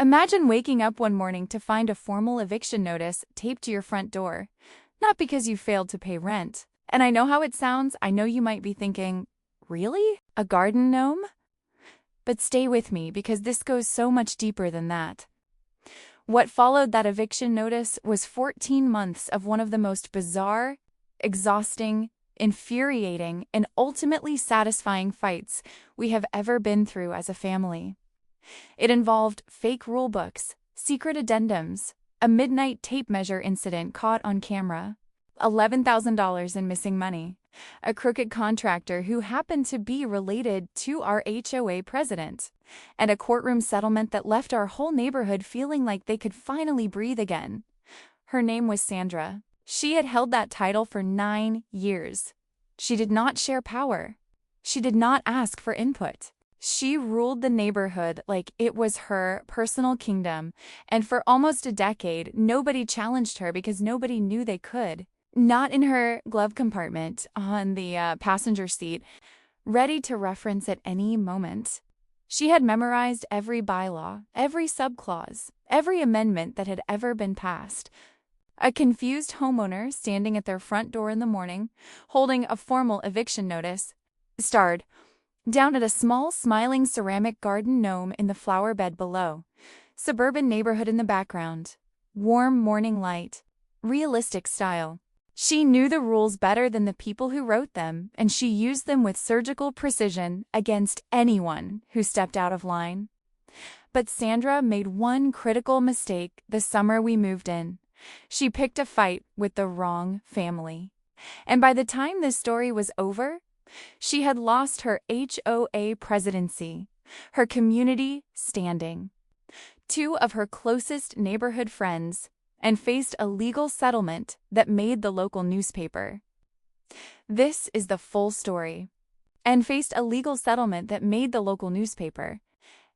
Imagine waking up one morning to find a formal eviction notice taped to your front door. Not because you failed to pay rent. And I know how it sounds. I know you might be thinking, really? A garden gnome? But stay with me because this goes so much deeper than that. What followed that eviction notice was 14 months of one of the most bizarre, exhausting, infuriating, and ultimately satisfying fights we have ever been through as a family. It involved fake rule books, secret addendums, a midnight tape measure incident caught on camera, $11,000 in missing money, a crooked contractor who happened to be related to our HOA president, and a courtroom settlement that left our whole neighborhood feeling like they could finally breathe again. Her name was Sandra. She had held that title for 9 years. She did not share power. She did not ask for input. She ruled the neighborhood like it was her personal kingdom, and for almost a decade, nobody challenged her because nobody knew they could. Not in her glove compartment, on the passenger seat, ready to reference at any moment. She had memorized every bylaw, every subclause, every amendment that had ever been passed. A confused homeowner standing at their front door in the morning, holding a formal eviction notice, starred down at a small, smiling ceramic garden gnome in the flower bed below. Suburban neighborhood in the background. Warm morning light. Realistic style. She knew the rules better than the people who wrote them, and she used them with surgical precision against anyone who stepped out of line. But Sandra made one critical mistake the summer we moved in. She picked a fight with the wrong family. And by the time this story was over, she had lost her HOA presidency, her community standing, 2 of her closest neighborhood friends, and faced a legal settlement that made the local newspaper. This is the full story. And faced a legal settlement that made the local newspaper.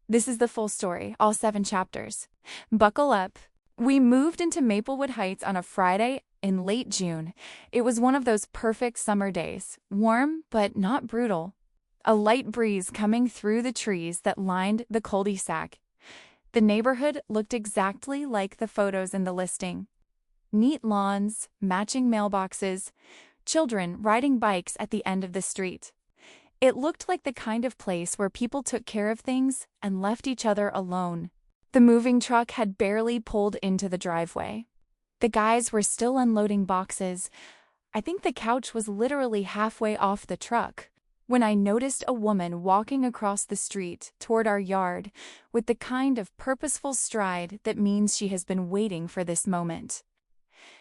This is the full story, all 7 chapters. Buckle up. We moved into Maplewood Heights on a Friday in late June. It was one of those perfect summer days, warm but not brutal. A light breeze coming through the trees that lined the cul-de-sac. The neighborhood looked exactly like the photos in the listing. Neat lawns, matching mailboxes, children riding bikes at the end of the street. It looked like the kind of place where people took care of things and left each other alone. The moving truck had barely pulled into the driveway. The guys were still unloading boxes. I think the couch was literally halfway off the truck when I noticed a woman walking across the street toward our yard with the kind of purposeful stride that means she has been waiting for this moment.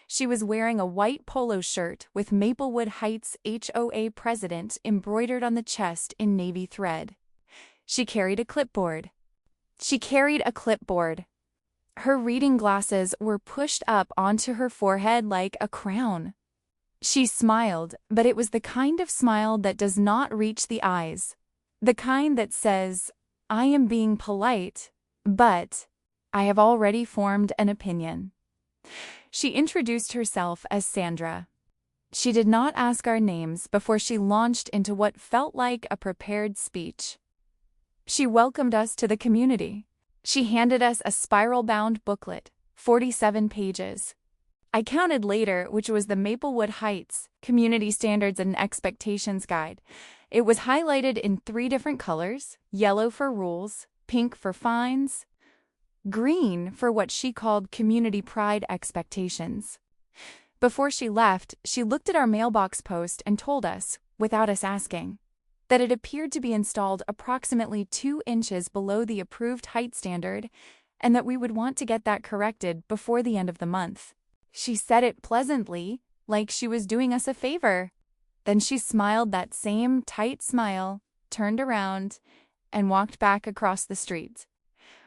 She was wearing a white polo shirt with Maplewood Heights HOA president embroidered on the chest in navy thread. She carried a clipboard. Her reading glasses were pushed up onto her forehead like a crown. She smiled, but it was the kind of smile that does not reach the eyes. The kind that says, I am being polite, but I have already formed an opinion. She introduced herself as Sandra. She did not ask our names before she launched into what felt like a prepared speech. She welcomed us to the community. She handed us a spiral-bound booklet, 47 pages. I counted later, which was the Maplewood Heights Community Standards and Expectations Guide. It was highlighted in 3 different colors: yellow for rules, pink for fines, green for what she called community pride expectations. Before she left, she looked at our mailbox post and told us, without us asking, that it appeared to be installed approximately 2 inches below the approved height standard and that we would want to get that corrected before the end of the month. She said it pleasantly, like she was doing us a favor. Then she smiled that same tight smile, turned around, and walked back across the street.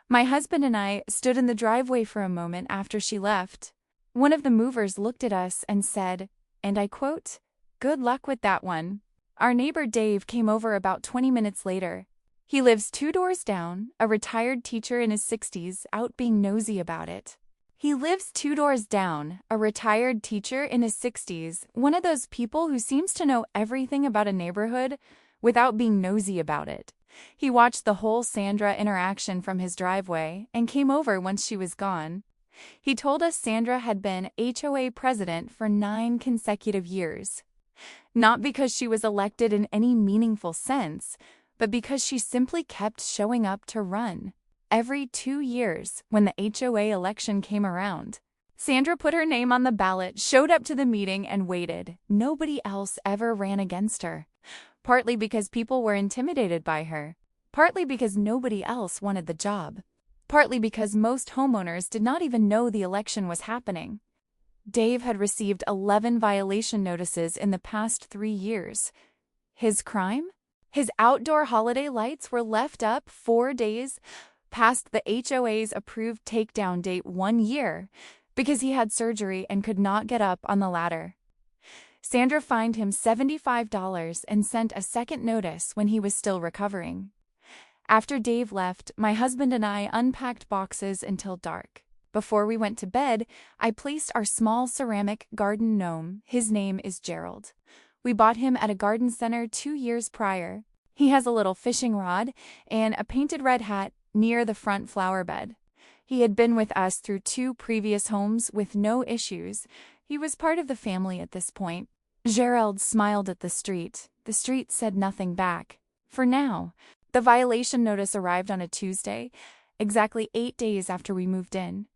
My husband and I stood in the driveway for a moment after she left. One of the movers looked at us and said, and I quote, "Good luck with that one." Our neighbor Dave came over about 20 minutes later. He lives 2 doors down, a retired teacher in his 60s, out being nosy about it. One of those people who seems to know everything about a neighborhood without being nosy about it. He watched the whole Sandra interaction from his driveway and came over once she was gone. He told us Sandra had been HOA president for 9 consecutive years. Not because she was elected in any meaningful sense, but because she simply kept showing up to run. Every 2 years, when the HOA election came around, Sandra put her name on the ballot, showed up to the meeting, and waited. Nobody else ever ran against her. Partly because people were intimidated by her. Partly because nobody else wanted the job. Partly because most homeowners did not even know the election was happening. Dave had received 11 violation notices in the past 3 years. His crime? His outdoor holiday lights were left up 4 days past the HOA's approved takedown date 1 year because he had surgery and could not get up on the ladder. Sandra fined him $75 and sent a second notice when he was still recovering. After Dave left, my husband and I unpacked boxes until dark. Before we went to bed, I placed our small ceramic garden gnome. His name is Gerald. We bought him at a garden center 2 years prior. He has a little fishing rod and a painted red hat near the front flower bed. He had been with us through 2 previous homes with no issues. He was part of the family at this point. Gerald smiled at the street. The street said nothing back. For now. The violation notice arrived on a Tuesday, exactly 8 days after we moved in.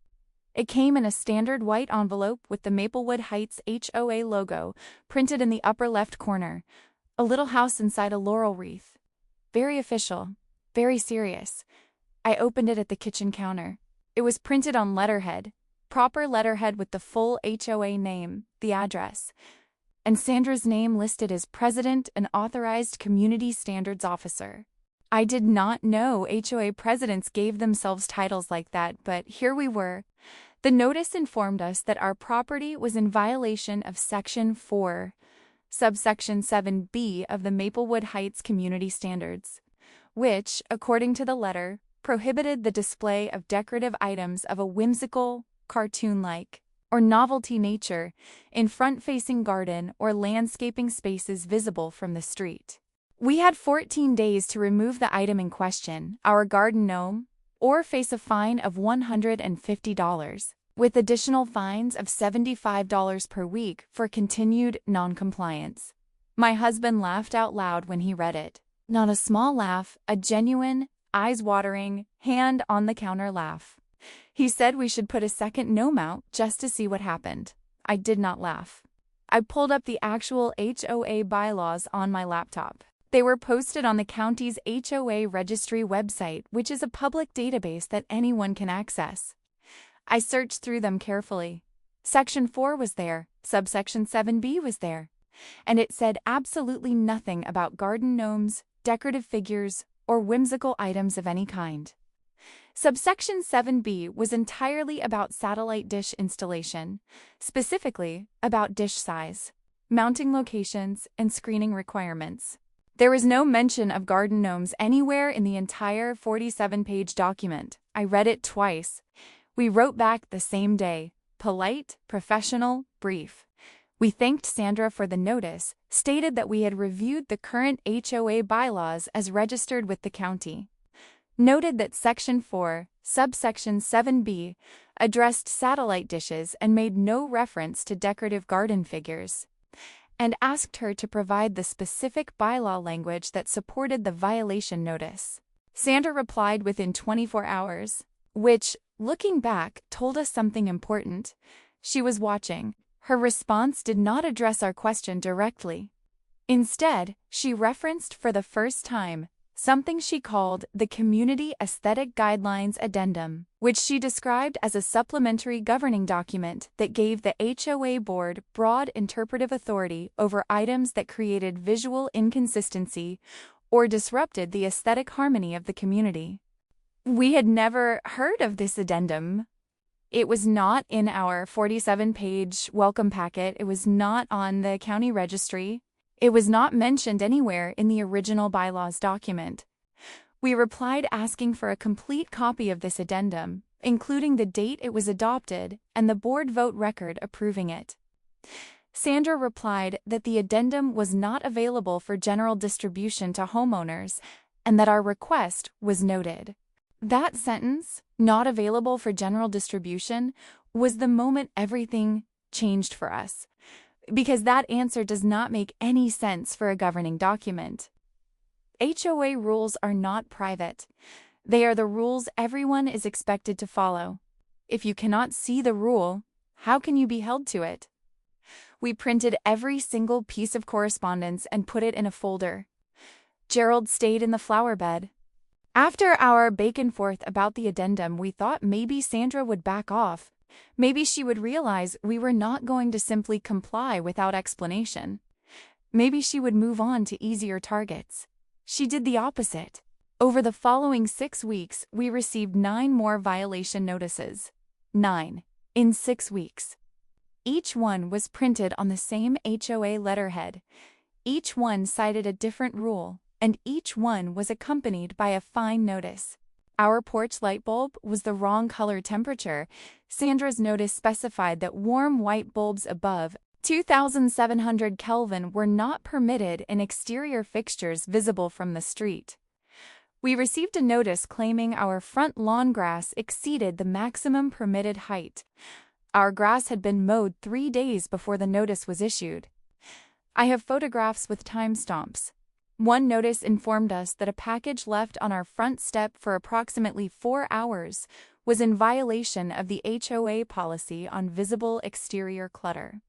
It came in a standard white envelope with the Maplewood Heights HOA logo printed in the upper left corner. A little house inside a laurel wreath. Very official. Very serious. I opened it at the kitchen counter. It was printed on letterhead. Proper letterhead with the full HOA name, the address, and Sandra's name listed as President and Authorized Community Standards Officer. I did not know HOA presidents gave themselves titles like that, but here we were. The notice informed us that our property was in violation of Section 4, subsection 7B of the Maplewood Heights Community Standards, which, according to the letter, prohibited the display of decorative items of a whimsical, cartoon-like, or novelty nature in front-facing garden or landscaping spaces visible from the street. We had 14 days to remove the item in question, our garden gnome, or face a fine of $150, with additional fines of $75 per week for continued noncompliance. My husband laughed out loud when he read it. Not a small laugh, a genuine, eyes-watering, hand-on-the-counter laugh. He said we should put a second gnome out just to see what happened. I did not laugh. I pulled up the actual HOA bylaws on my laptop. They were posted on the county's HOA registry website, which is a public database that anyone can access. I searched through them carefully. Section 4 was there, subsection 7B was there, and it said absolutely nothing about garden gnomes, decorative figures, or whimsical items of any kind. Subsection 7B was entirely about satellite dish installation, specifically about dish size, mounting locations, and screening requirements. There was no mention of garden gnomes anywhere in the entire 47-page document. I read it twice. We wrote back the same day, polite, professional, brief. We thanked Sandra for the notice, stated that we had reviewed the current HOA bylaws as registered with the county, noted that Section 4, subsection 7B, addressed satellite dishes and made no reference to decorative garden figures, and asked her to provide the specific bylaw language that supported the violation notice. Sandra replied within 24 hours, which, looking back, told us something important. She was watching. Her response did not address our question directly. Instead, she referenced for the first time something she called the Community Aesthetic Guidelines Addendum, which she described as a supplementary governing document that gave the HOA board broad interpretive authority over items that created visual inconsistency or disrupted the aesthetic harmony of the community. We had never heard of this addendum. It was not in our 47-page welcome packet. It was not on the county registry. It was not mentioned anywhere in the original bylaws document. We replied asking for a complete copy of this addendum, including the date it was adopted and the board vote record approving it. Sandra replied that the addendum was not available for general distribution to homeowners and that our request was noted. That sentence, not available for general distribution, was the moment everything changed for us, because that answer does not make any sense for a governing document. HOA rules are not private. They are the rules everyone is expected to follow. If you cannot see the rule, how can you be held to it? We printed every single piece of correspondence and put it in a folder. Gerald stayed in the flower bed. After our back and forth about the addendum, we thought maybe Sandra would back off. Maybe she would realize we were not going to simply comply without explanation. Maybe she would move on to easier targets. She did the opposite. Over the following 6 weeks, we received 9 more violation notices. 9 in 6 weeks. Each one was printed on the same HOA letterhead. Each one cited a different rule, and each one was accompanied by a fine notice. Our porch light bulb was the wrong color temperature. Sandra's notice specified that warm white bulbs above 2,700 Kelvin were not permitted in exterior fixtures visible from the street. We received a notice claiming our front lawn grass exceeded the maximum permitted height. Our grass had been mowed 3 days before the notice was issued. I have photographs with timestamps. One notice informed us that a package left on our front step for approximately 4 hours was in violation of the HOA policy on visible exterior clutter.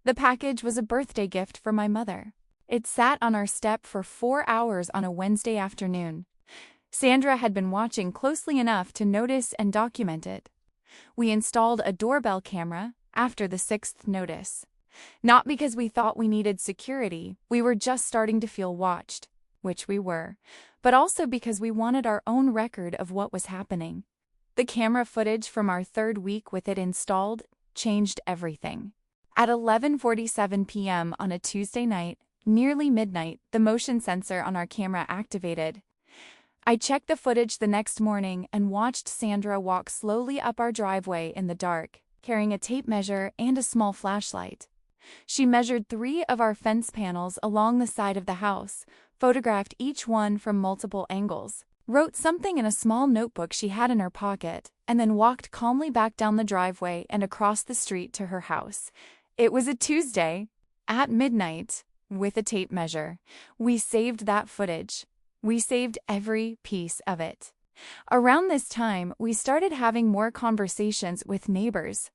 The package was a birthday gift for my mother. It sat on our step for 4 hours on a Wednesday afternoon. Sandra had been watching closely enough to notice and document it. We installed a doorbell camera after the 6th notice. Not because we thought we needed security, we were just starting to feel watched, which we were, but also because we wanted our own record of what was happening. The camera footage from our 3rd week with it installed changed everything. At 11:47 p.m. on a Tuesday night, nearly midnight, the motion sensor on our camera activated. I checked the footage the next morning and watched Sandra walk slowly up our driveway in the dark, carrying a tape measure and a small flashlight. She measured 3 of our fence panels along the side of the house, photographed each one from multiple angles, wrote something in a small notebook she had in her pocket, and then walked calmly back down the driveway and across the street to her house. It was a Tuesday, at midnight, with a tape measure. We saved that footage. We saved every piece of it. Around this time, we started having more conversations with neighbors.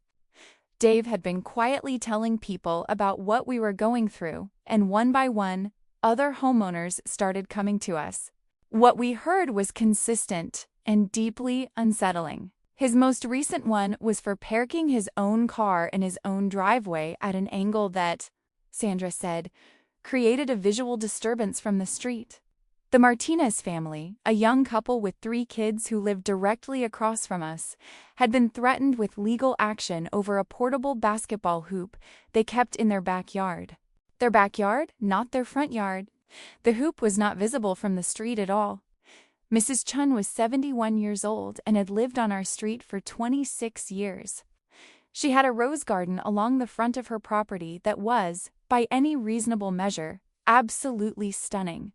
Dave had been quietly telling people about what we were going through, and one by one, other homeowners started coming to us. What we heard was consistent and deeply unsettling. His most recent one was for parking his own car in his own driveway at an angle that, Sandra said, created a visual disturbance from the street. The Martinez family, a young couple with 3 kids who lived directly across from us, had been threatened with legal action over a portable basketball hoop they kept in their backyard. Their backyard, not their front yard. The hoop was not visible from the street at all. Mrs. Chun was 71 years old and had lived on our street for 26 years. She had a rose garden along the front of her property that was, by any reasonable measure, absolutely stunning.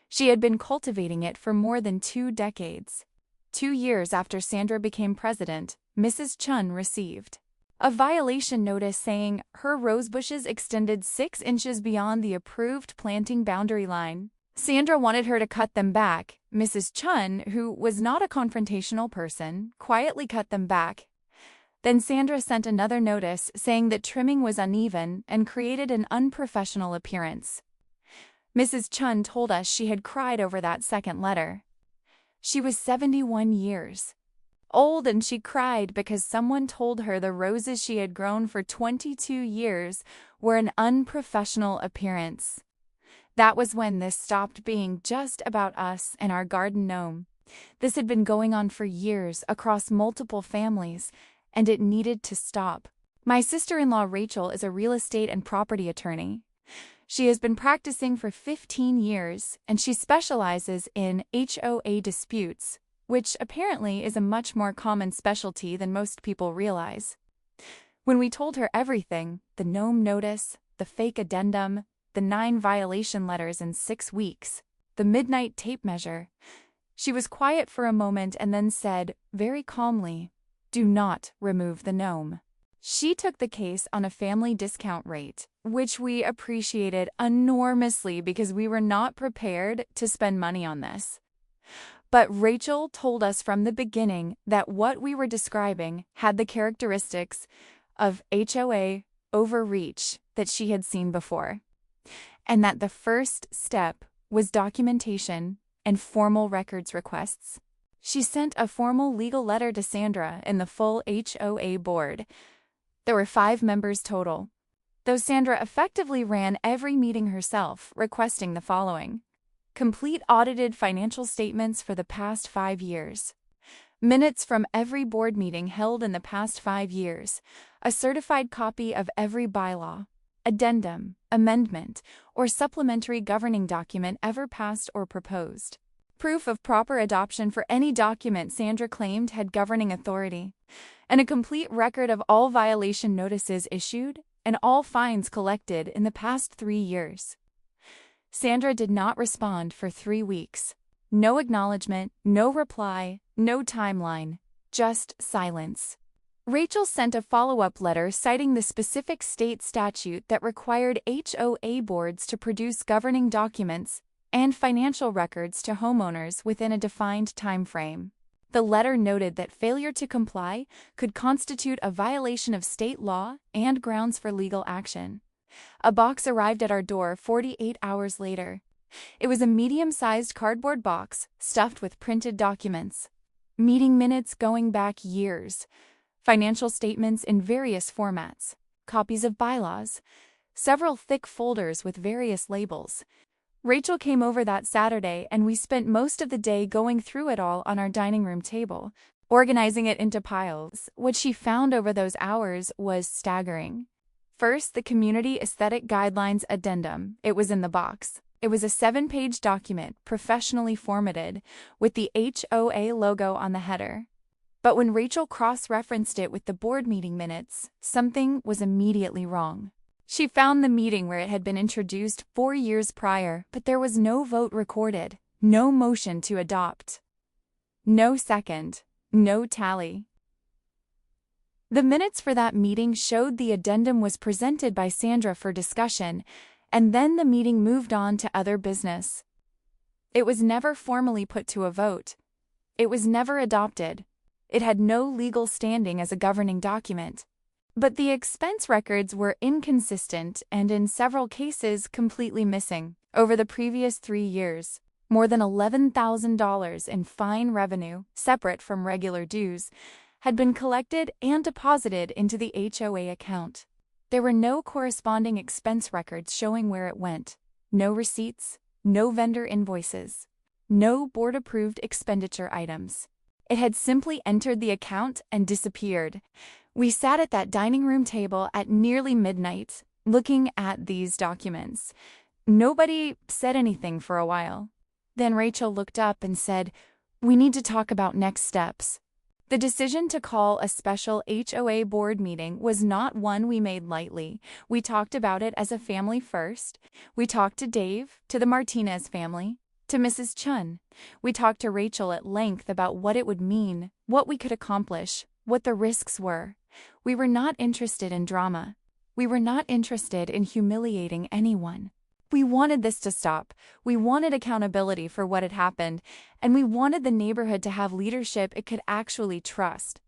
She had been cultivating it for more than 2 decades. 2 years after Sandra became president, Mrs. Chun received a violation notice saying her rose bushes extended 6 inches beyond the approved planting boundary line. Sandra wanted her to cut them back. Mrs. Chun, who was not a confrontational person, quietly cut them back. Then Sandra sent another notice saying that trimming was uneven and created an unprofessional appearance. Mrs. Chun told us she had cried over that second letter. She was 71 years old and she cried because someone told her the roses she had grown for 22 years were an unprofessional appearance. That was when this stopped being just about us and our garden gnome. This had been going on for years across multiple families, and it needed to stop. My sister-in-law Rachel is a real estate and property attorney. She has been practicing for 15 years, and she specializes in HOA disputes, which apparently is a much more common specialty than most people realize. When we told her everything, the Gnome notice, the fake addendum, the 9 violation letters in 6 weeks, the midnight tape measure. She was quiet for a moment and then said, very calmly, "Do not remove the gnome." She took the case on a family discount rate, which we appreciated enormously because we were not prepared to spend money on this. But Rachel told us from the beginning that what we were describing had the characteristics of HOA overreach that she had seen before, and that the first step was documentation and formal records requests. She sent a formal legal letter to Sandra and the full HOA board. There were 5 members total, though Sandra effectively ran every meeting herself, requesting the following: complete audited financial statements for the past 5 years, minutes from every board meeting held in the past 5 years, a certified copy of every bylaw, addendum, amendment, or supplementary governing document ever passed or proposed, proof of proper adoption for any document Sandra claimed had governing authority, and a complete record of all violation notices issued and all fines collected in the past 3 years. Sandra did not respond for 3 weeks. No acknowledgement, no reply, no timeline, just silence. Rachel sent a follow-up letter citing the specific state statute that required HOA boards to produce governing documents and financial records to homeowners within a defined time frame. The letter noted that failure to comply could constitute a violation of state law and grounds for legal action. A box arrived at our door 48 hours later. It was a medium-sized cardboard box stuffed with printed documents, meeting minutes going back years, financial statements in various formats, copies of bylaws, several thick folders with various labels. Rachel came over that Saturday, and we spent most of the day going through it all on our dining room table, organizing it into piles. What she found over those hours was staggering. First, the Community Aesthetic Guidelines Addendum. It was in the box. It was a 7-page document, professionally formatted, with the HOA logo on the header. But when Rachel cross-referenced it with the board meeting minutes, something was immediately wrong. She found the meeting where it had been introduced 4 years prior, but there was no vote recorded, no motion to adopt, no second, no tally. The minutes for that meeting showed the addendum was presented by Sandra for discussion, and then the meeting moved on to other business. It was never formally put to a vote. It was never adopted. It had no legal standing as a governing document. But the expense records were inconsistent and in several cases completely missing. Over the previous 3 years, more than $11,000 in fine revenue, separate from regular dues, had been collected and deposited into the HOA account. There were no corresponding expense records showing where it went, no receipts, no vendor invoices, no board-approved expenditure items. It had simply entered the account and disappeared. We sat at that dining room table at nearly midnight, looking at these documents. Nobody said anything for a while. Then Rachel looked up and said, "We need to talk about next steps." The decision to call a special HOA board meeting was not one we made lightly. We talked about it as a family first. We talked to Dave, to the Martinez family, to Mrs. Chun. We talked to Rachel at length about what it would mean, what we could accomplish, what the risks were. We were not interested in drama. We were not interested in humiliating anyone. We wanted this to stop. We wanted accountability for what had happened, and we wanted the neighborhood to have leadership it could actually trust.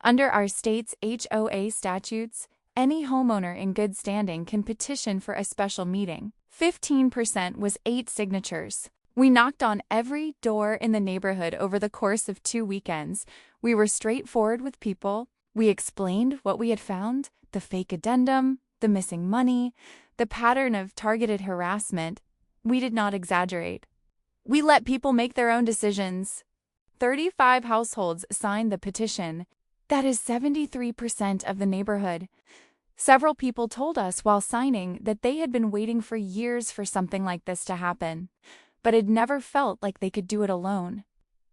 Under our state's HOA statutes, any homeowner in good standing can petition for a special meeting. 15% was 8 signatures. We knocked on every door in the neighborhood over the course of 2 weekends. We were straightforward with people. We explained what we had found, the fake addendum, the missing money, the pattern of targeted harassment. We did not exaggerate. We let people make their own decisions. 35 households signed the petition. That is 73% of the neighborhood. Several people told us while signing that they had been waiting for years for something like this to happen, but had never felt like they could do it alone.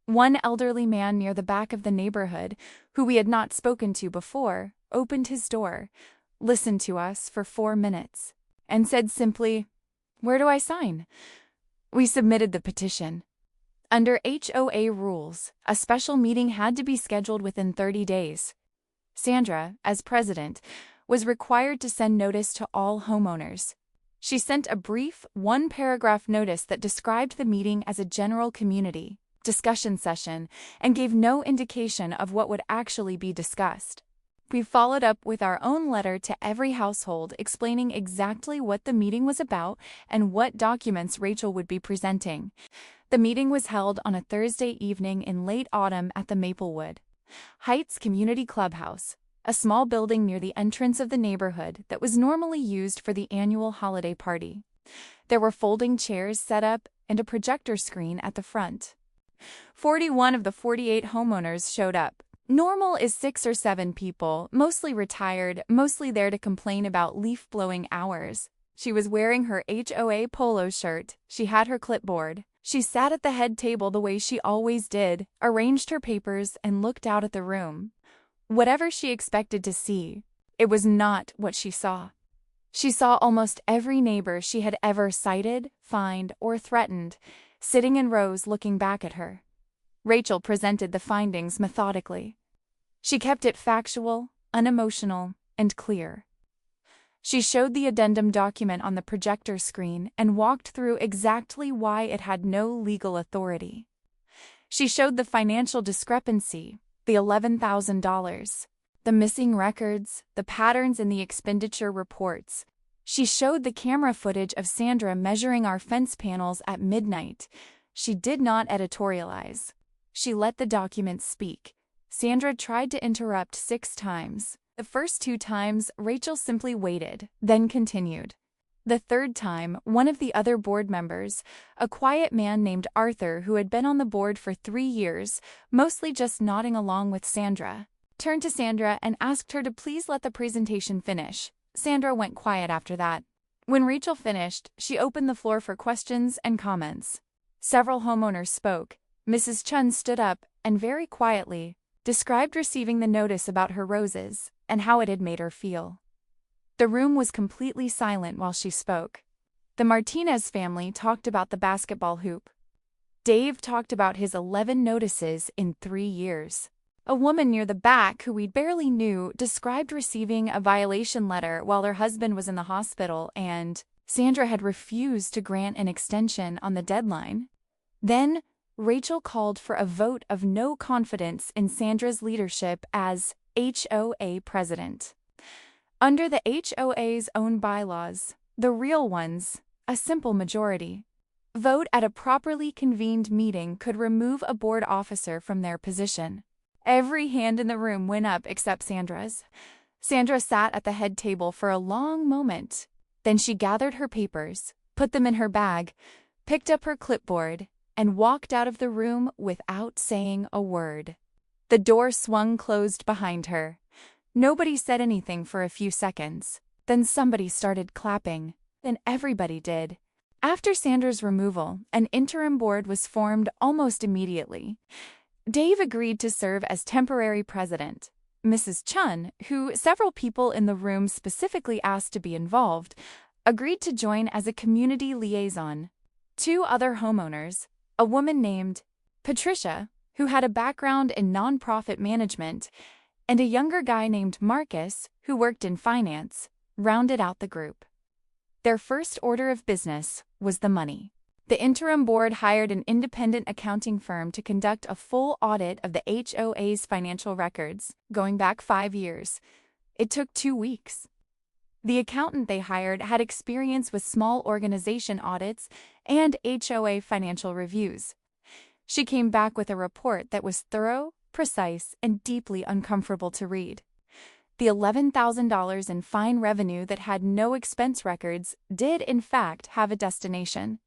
One elderly man near the back of the neighborhood, who we had not spoken to before, opened his door, listened to us for 4 minutes, and said simply, "Where do I sign?" We submitted the petition. Under HOA rules, a special meeting had to be scheduled within 30 days. Sandra, as president, was required to send notice to all homeowners. She sent a brief, one-paragraph notice that described the meeting as a general community discussion session and gave no indication of what would actually be discussed. We followed up with our own letter to every household explaining exactly what the meeting was about and what documents Rachel would be presenting. The meeting was held on a Thursday evening in late autumn at the Maplewood Heights Community Clubhouse, a small building near the entrance of the neighborhood that was normally used for the annual holiday party. There were folding chairs set up and a projector screen at the front. 41 of the 48 homeowners showed up. Normal is 6 or 7 people, mostly retired, mostly there to complain about leaf-blowing hours. She was wearing her HOA polo shirt. She had her clipboard. She sat at the head table the way she always did, arranged her papers, and looked out at the room. Whatever she expected to see, it was not what she saw. She saw almost every neighbor she had ever cited, fined, or threatened, sitting in rows looking back at her. Rachel presented the findings methodically. She kept it factual, unemotional, and clear. She showed the addendum document on the projector screen and walked through exactly why it had no legal authority. She showed the financial discrepancy, the $11,000, the missing records, the patterns in the expenditure reports. She showed the camera footage of Sandra measuring our fence panels at midnight. She did not editorialize. She let the documents speak. Sandra tried to interrupt 6 times. The first 2 times, Rachel simply waited, then continued. The third time, one of the other board members, a quiet man named Arthur who had been on the board for 3 years, mostly just nodding along with Sandra, turned to Sandra and asked her to please let the presentation finish. Sandra went quiet after that. When Rachel finished, she opened the floor for questions and comments. Several homeowners spoke. Mrs. Chun stood up and very quietly described receiving the notice about her roses and how it had made her feel. The room was completely silent while she spoke. The Martinez family talked about the basketball hoop. Dave talked about his 11 notices in 3 years. A woman near the back who we barely knew described receiving a violation letter while her husband was in the hospital, and Sandra had refused to grant an extension on the deadline. Then Rachel called for a vote of no confidence in Sandra's leadership as HOA president. Under the HOA's own bylaws, the real ones, a simple majority vote at a properly convened meeting could remove a board officer from their position. Every hand in the room went up except Sandra's. Sandra sat at the head table for a long moment. Then she gathered her papers, put them in her bag, picked up her clipboard, and walked out of the room without saying a word. The door swung closed behind her. Nobody said anything for a few seconds. Then somebody started clapping. Then everybody did. After Sandra's removal, an interim board was formed almost immediately. Dave agreed to serve as temporary president. Mrs. Chun, who several people in the room specifically asked to be involved, agreed to join as a community liaison. 2 other homeowners, a woman named Patricia, who had a background in nonprofit management, and a younger guy named Marcus, who worked in finance, rounded out the group. Their first order of business was the money. The interim board hired an independent accounting firm to conduct a full audit of the HOA's financial records, going back 5 years. It took 2 weeks. The accountant they hired had experience with small organization audits and HOA financial reviews. She came back with a report that was thorough, precise, and deeply uncomfortable to read. The $11,000 in fine revenue that had no expense records did, in fact, have a destination.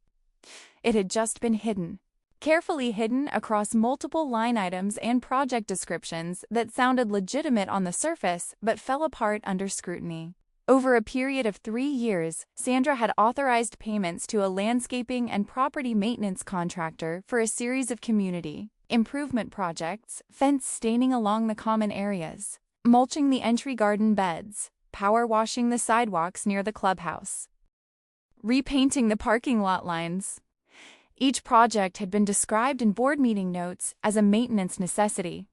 It had just been hidden, carefully hidden across multiple line items and project descriptions that sounded legitimate on the surface but fell apart under scrutiny. Over a period of 3 years, Sandra had authorized payments to a landscaping and property maintenance contractor for a series of community improvement projects, fence staining along the common areas, mulching the entry garden beds, power washing the sidewalks near the clubhouse, repainting the parking lot lines. Each project had been described in board meeting notes as a maintenance necessity.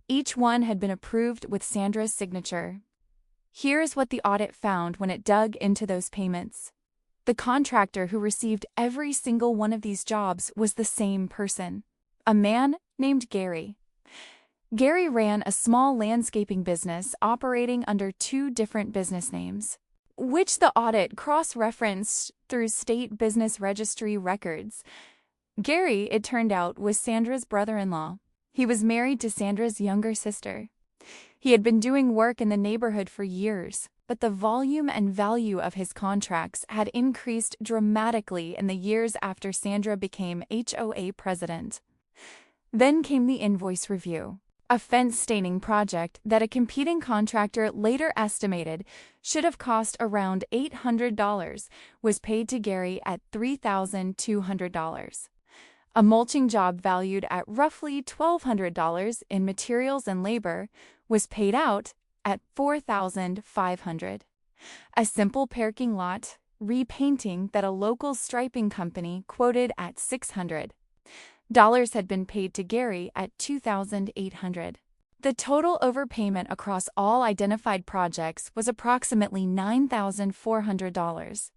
Each one had been approved with Sandra's signature. Here's what the audit found when it dug into those payments. The contractor who received every single one of these jobs was the same person, a man named Gary. Gary ran a small landscaping business operating under 2 different business names, which the audit cross-referenced through state business registry records. Gary, it turned out, was Sandra's brother-in-law. He was married to Sandra's younger sister. He had been doing work in the neighborhood for years, but the volume and value of his contracts had increased dramatically in the years after Sandra became HOA president. Then came the invoice review. A fence-staining project that a competing contractor later estimated should have cost around $800 was paid to Gary at $3,200. A mulching job valued at roughly $1,200 in materials and labor was paid out at $4,500. A simple parking lot repainting that a local striping company quoted at $600 had been paid to Gary at $2,800. The total overpayment across all identified projects was approximately $9,400,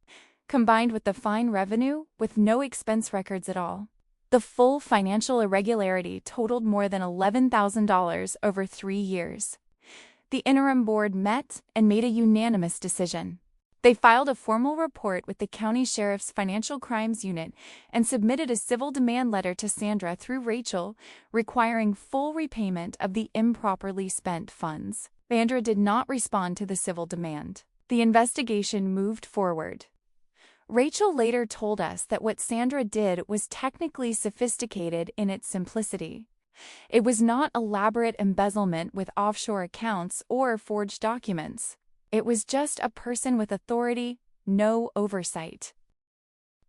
combined with the fine revenue with no expense records at all. The full financial irregularity totaled more than $11,000 over 3 years. The interim board met and made a unanimous decision. They filed a formal report with the county sheriff's financial crimes unit and submitted a civil demand letter to Sandra through Rachel, requiring full repayment of the improperly spent funds. Sandra did not respond to the civil demand. The investigation moved forward. Rachel later told us that what Sandra did was technically sophisticated in its simplicity. It was not elaborate embezzlement with offshore accounts or forged documents. It was just a person with authority, no oversight,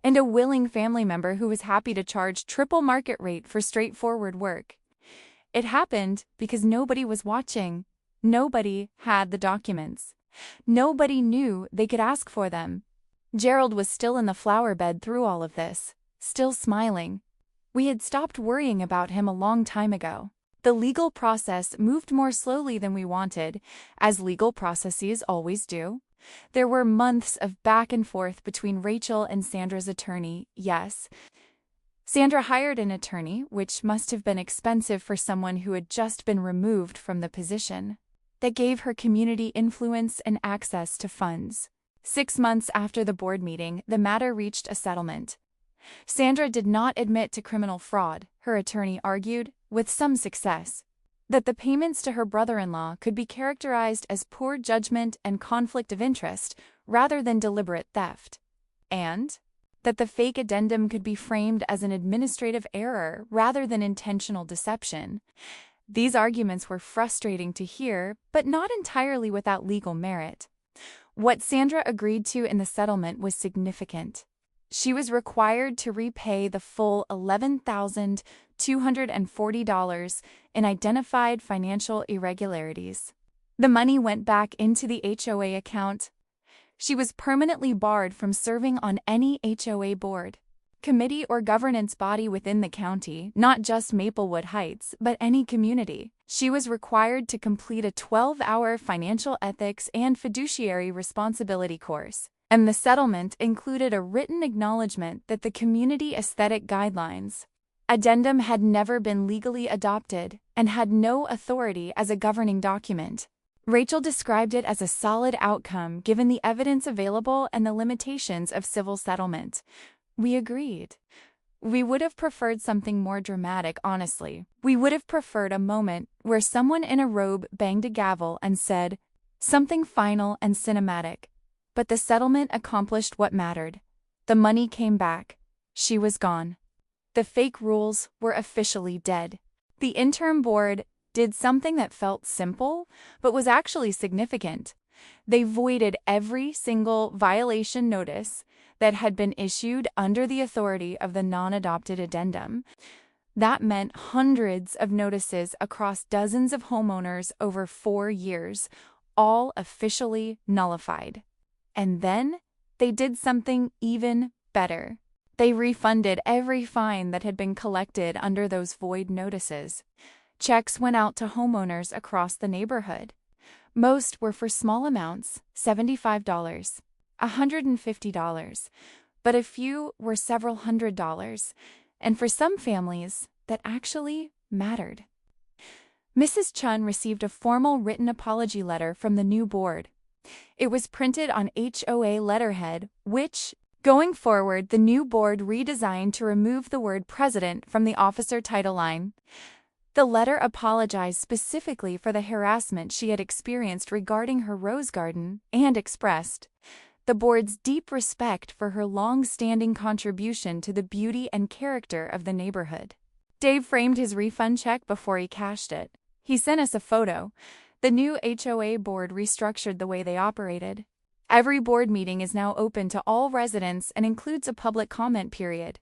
and a willing family member who was happy to charge triple market rate for straightforward work. It happened because nobody was watching. Nobody had the documents. Nobody knew they could ask for them. Gerald was still in the flower bed through all of this, still smiling. We had stopped worrying about him a long time ago. The legal process moved more slowly than we wanted, as legal processes always do. There were months of back and forth between Rachel and Sandra's attorney, yes. Sandra hired an attorney, which must have been expensive for someone who had just been removed from the position. That gave her community influence and access to funds. 6 months after the board meeting, the matter reached a settlement. Sandra did not admit to criminal fraud, her attorney argued, with some success, that the payments to her brother-in-law could be characterized as poor judgment and conflict of interest rather than deliberate theft, and that the fake addendum could be framed as an administrative error rather than intentional deception. These arguments were frustrating to hear, but not entirely without legal merit. What Sandra agreed to in the settlement was significant. She was required to repay the full $11,240 in identified financial irregularities. The money went back into the HOA account. She was permanently barred from serving on any HOA board, committee, or governance body within the county, not just Maplewood Heights, but any community. She was required to complete a 12-hour financial ethics and fiduciary responsibility course. And the settlement included a written acknowledgement that the community aesthetic guidelines addendum had never been legally adopted and had no authority as a governing document. Rachel described it as a solid outcome given the evidence available and the limitations of civil settlement. We agreed. We would have preferred something more dramatic, honestly. We would have preferred a moment where someone in a robe banged a gavel and said, something final and cinematic. But the settlement accomplished what mattered. The money came back. She was gone. The fake rules were officially dead. The interim board did something that felt simple, but was actually significant. They voided every single violation notice that had been issued under the authority of the non-adopted addendum. That meant hundreds of notices across dozens of homeowners over 4 years, all officially nullified. And then they did something even better. They refunded every fine that had been collected under those void notices. Checks went out to homeowners across the neighborhood. Most were for small amounts, $75, $150, but a few were several $100s, and for some families, that actually mattered. Mrs. Chun received a formal written apology letter from the new board. It was printed on HOA letterhead, which, going forward, the new board redesigned to remove the word president from the officer title line. The letter apologized specifically for the harassment she had experienced regarding her rose garden and expressed the board's deep respect for her long-standing contribution to the beauty and character of the neighborhood. Dave framed his refund check before he cashed it. He sent us a photo. The new HOA board restructured the way they operated. Every board meeting is now open to all residents and includes a public comment period.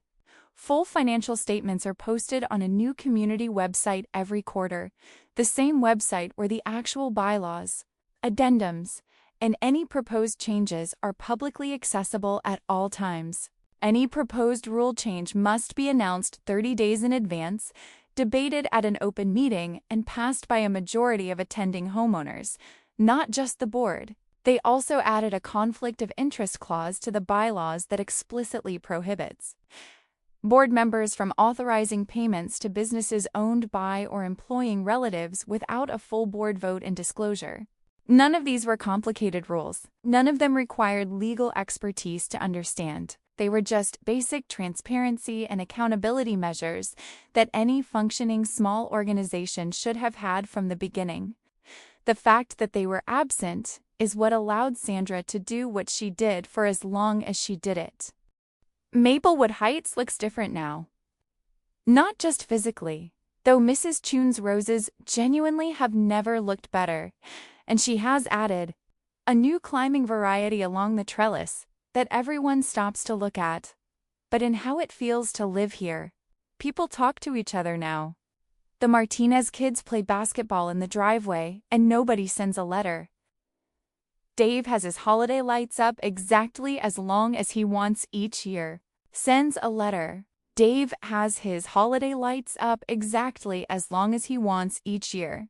Full financial statements are posted on a new community website every quarter, the same website where the actual bylaws, addendums, and any proposed changes are publicly accessible at all times. Any proposed rule change must be announced 30 days in advance, debated at an open meeting, and passed by a majority of attending homeowners, not just the board. They also added a conflict of interest clause to the bylaws that explicitly prohibits board members from authorizing payments to businesses owned by or employing relatives without a full board vote and disclosure. None of these were complicated rules. None of them required legal expertise to understand. They were just basic transparency and accountability measures that any functioning small organization should have had from the beginning. The fact that they were absent is what allowed Sandra to do what she did for as long as she did it. Maplewood Heights looks different now. Not just physically, though Mrs. Chun's roses genuinely have never looked better, and she has added a new climbing variety along the trellis that everyone stops to look at, but in how it feels to live here. People talk to each other now. The Martinez kids play basketball in the driveway, and nobody sends a letter. Dave has his holiday lights up exactly as long as he wants each year. Sends a letter. Dave has his holiday lights up exactly as long as he wants each year.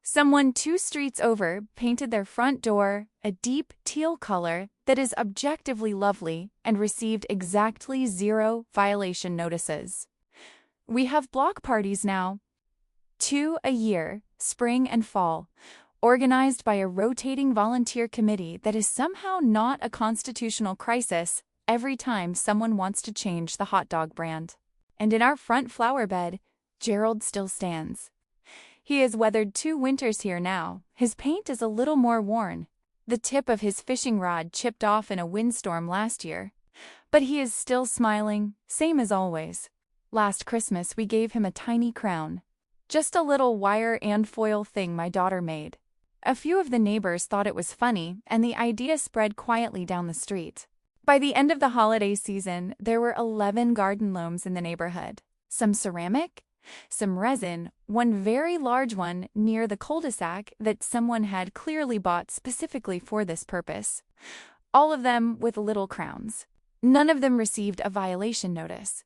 Someone 2 streets over painted their front door a deep teal color that is objectively lovely and received exactly 0 violation notices. We have block parties now. 2 a year, spring and fall, organized by a rotating volunteer committee that is somehow not a constitutional crisis every time someone wants to change the hot dog brand. And in our front flower bed, Gerald still stands. He has weathered 2 winters here now. His paint is a little more worn. The tip of his fishing rod chipped off in a windstorm last year. But he is still smiling, same as always. Last Christmas we gave him a tiny crown. Just a little wire and foil thing my daughter made. A few of the neighbors thought it was funny, and the idea spread quietly down the street. By the end of the holiday season, there were 11 garden gnomes in the neighborhood. Some ceramic, some resin, one very large one near the cul-de-sac that someone had clearly bought specifically for this purpose. All of them with little crowns. None of them received a violation notice.